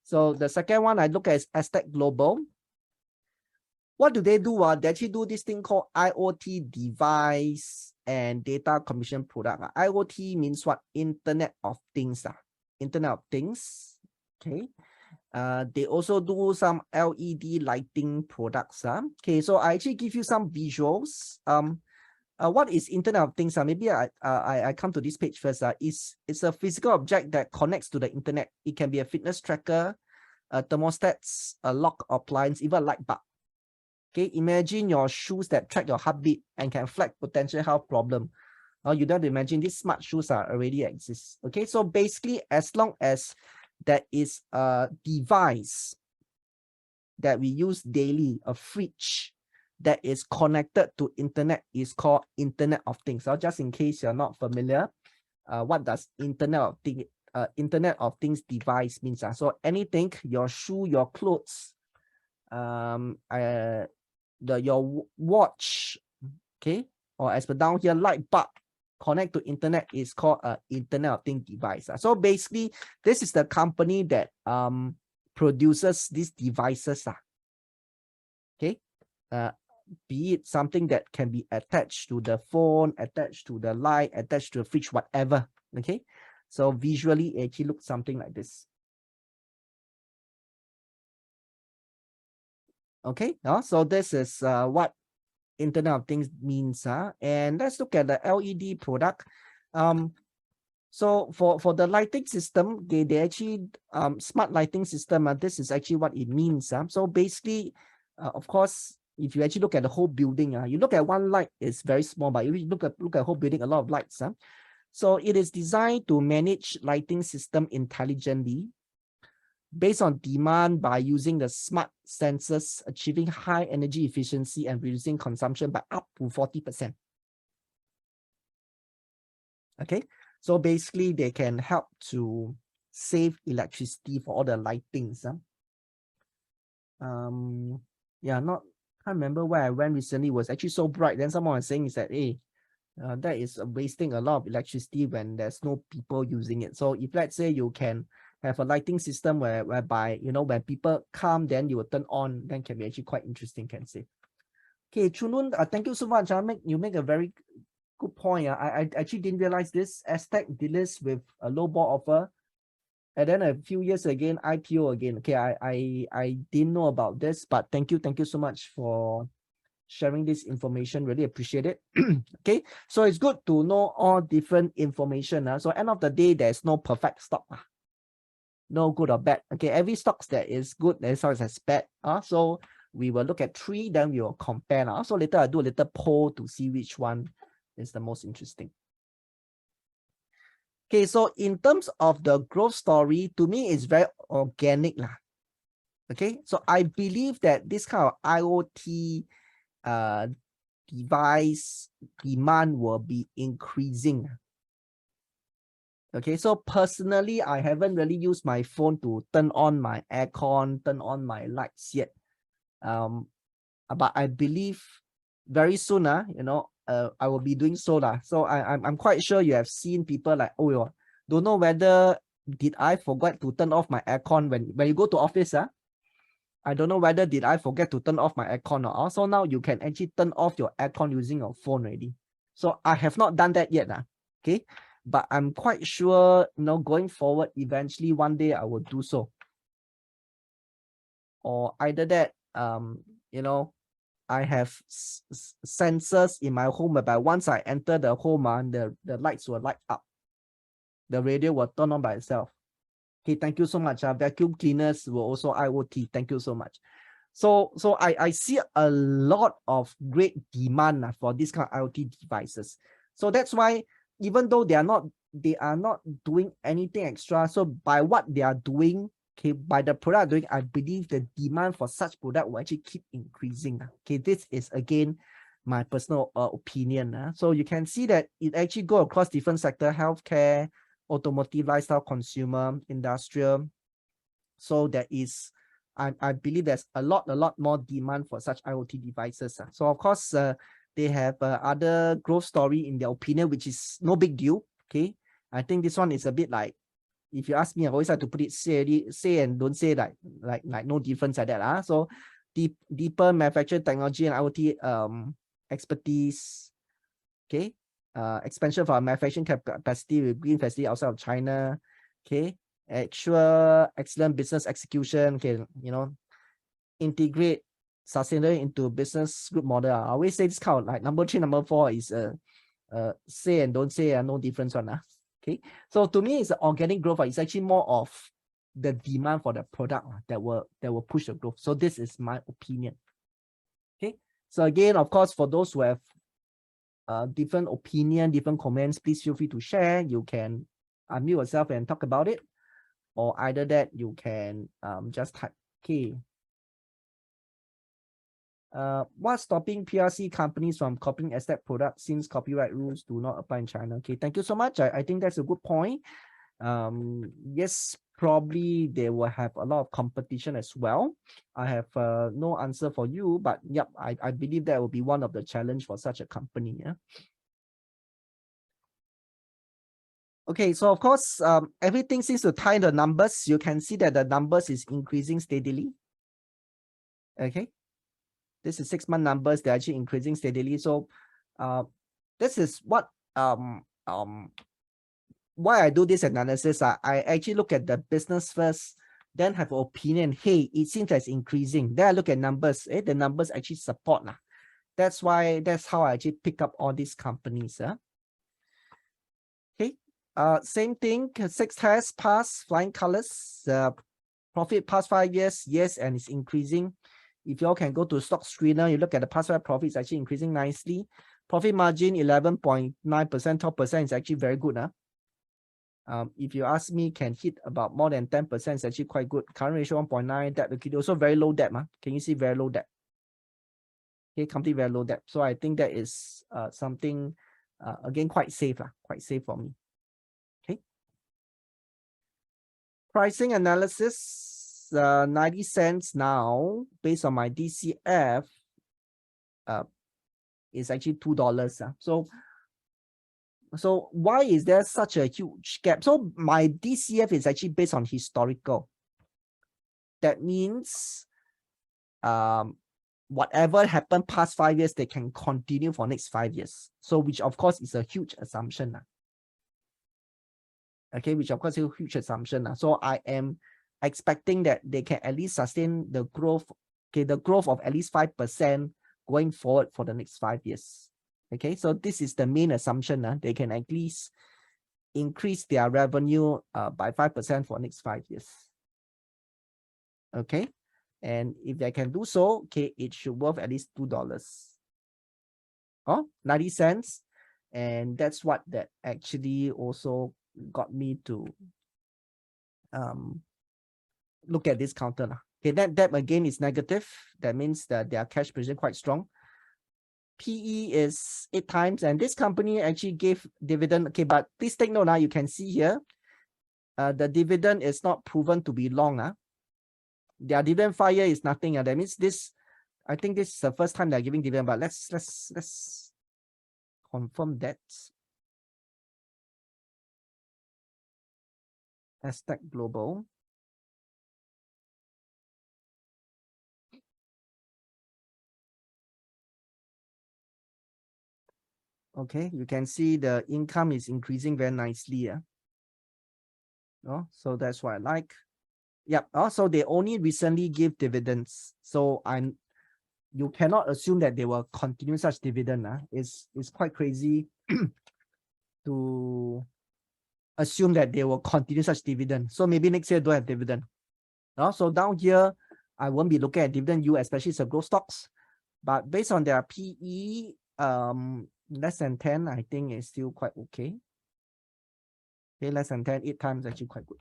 So the second one I look at is Aztech Global. What do? They actually do this thing called IoT device and data commission product. IoT means what? Internet of Things. Internet of Things. Okay. They also do some LED lighting products. Okay, so I actually give you some visuals. What is Internet of Things? Maybe I come to this page first. It's a physical object that connects to the internet. It can be a fitness tracker, thermostats, a lock appliance, even a light bulb. Okay, imagine your shoes that track your heartbeat and can flag potential health problem. You don't have to imagine these smart shoes already exist. Okay, so basically, as long as there is a device that we use daily, a fridge that is connected to internet, is called Internet of Things. So just in case you're not familiar, what does Internet of Things device means? So anything, your shoe, your clothes, your watch, okay, or as per down here, light bulb connect to internet is called Internet of Things device. So basically, this is the company that produces these devices. Okay, be it something that can be attached to the phone, attached to the light, attached to the fridge, whatever. Okay, so visually it actually looks something like this. Okay, so this is what Internet of Things means. And let's look at the LED product. So for the lighting system, they actually smart lighting system. This is actually what it means. So basically, of course, if you actually look at the whole building, you look at one light, it's very small, but if you look at whole building, a lot of lights. So it is designed to manage lighting system intelligently based on demand by using the smart sensors, achieving high energy efficiency and reducing consumption by up to 40%. Okay, so basically they can help to save electricity for all the lightings. Can't remember where I went recently. It was actually so bright. Then someone was saying is that, hey, that is wasting a lot of electricity when there's no people using it. So if let's say you can have a lighting system whereby, when people come, then you will turn on, then can be actually quite interesting, can say. Okay, Chunun, thank you so much. You make a very good point. I actually didn't realize this. Aztech deals with a low ball offer, and then a few years again, IPO again. Okay, I didn't know about this, but thank you so much for sharing this information. Really appreciate it. Okay, so it's good to know all different information. So end of the day, there's no perfect stock. No good or bad. Okay, every stocks that is good, there's always as bad. So we will look at 3, then we will compare. So later I do a little poll to see which one is the most interesting. Okay, so in terms of the growth story, to me, it's very organic. Okay, so I believe that this kind of IoT device demand will be increasing. Okay, so personally, I haven't really used my phone to turn on my aircon, turn on my lights yet. But I believe very soon, I will be doing so. So I'm quite sure you have seen people like, oh, don't know whether did I forget to turn off my aircon when you go to office. I don't know whether did I forget to turn off my aircon or also now you can actually turn off your aircon using your phone already. So I have not done that yet. Okay. But I'm quite sure, going forward, eventually one day I will do so. Or either that, I have sensors in my home whereby once I enter the home, the lights will light up. The radio will turn on by itself. Okay, thank you so much. Vacuum cleaners will also IoT. Thank you so much. So I see a lot of great demand for this kind of IoT devices. So that's why even though they are not doing anything extra, so by what they are doing, okay, by the product doing, I believe the demand for such product will actually keep increasing. Okay, this is again my personal opinion. So you can see that it actually go across different sector: healthcare, automotive, lifestyle, consumer, industrial. So there is, I believe there's a lot more demand for such IoT devices. So of course, they have other growth story in their opinion, which is no big deal. Okay, I think this one is a bit like if you ask me, I always like to put it say and don't say like no difference like that. So deeper manufacturing technology and IoT expertise. Okay. Expansion of our manufacturing capacity with green facility outside of China. Okay. Actual excellent business execution. Okay, integrate sustainability into business group model. I always say this kind of like number 3, number 4 is say and don't say no difference one. Okay, so to me, it's organic growth. It's actually more of the demand for the product that will push the growth. So this is my opinion. Okay, so again, of course, for those who have different opinion, different comments, please feel free to share. You can unmute yourself and talk about it, or either that you can just type. Okay. What's stopping PRC companies from copying Aztech products since copyright rules do not apply in China? Okay, thank you so much. I think that's a good point. Yes, probably they will have a lot of competition as well. I have no answer for you, but yep, I believe that will be one of the challenge for such a company. Yeah. Okay, so of course, everything seems to tie the numbers. You can see that the numbers is increasing steadily. Okay. This is 6-month numbers. They're actually increasing steadily. So this is what why I do this analysis. I actually look at the business first, then have an opinion. Hey, it seems like it's increasing. Then I look at numbers. The numbers actually support. That's how I actually pick up all these companies. Okay. Same thing. 6 tests pass, flying colors. Profit past 5 years, yes, and it's increasing. If you all can go to stock screener, you look at the past 5 profits actually increasing nicely. Profit margin 11.9%, 12% is actually very good. If you ask me, can hit about more than 10%, it's actually quite good. Current ratio 1.9, debt liquidity also very low debt. Can you see very low debt? Okay, completely very low debt. So I think that is something again quite safe, quite safe for me. Okay. Pricing analysis. 90 cents now based on my DCF is actually $2. So why is there such a huge gap? So my DCF is actually based on historical. That means whatever happened past 5 years, they can continue for next 5 years. So which of course is a huge assumption. Okay, which of course is a huge assumption. So I am expecting that they can at least sustain the growth, the growth of at least 5% going forward for the next 5 years. Okay, so this is the main assumption. They can at least increase their revenue by 5% for next 5 years. Okay, and if they can do so, okay, it should worth at least $2. 90 cents. And that's what that actually also got me to look at this counter. Okay, that again is negative. That means that their cash position quite strong. PE is 8 times, and this company actually gave dividend. Okay, but please take note now. You can see here, the dividend is not proven to be long. Their dividend 5 years is nothing. That means this. I think this is the first time they're giving dividend. But let's confirm that. Aztech Global. Okay, you can see the income is increasing very nicely. So that's what I like. Yep. Also, they only recently give dividends. So you cannot assume that they will continue such dividend. It's quite crazy to assume that they will continue such dividend. So maybe next year don't have dividend. So down here, I won't be looking at dividend yield, especially the growth stocks. But based on their PE, less than 10, I think is still quite okay. Okay, less than 10, 8 times actually quite good.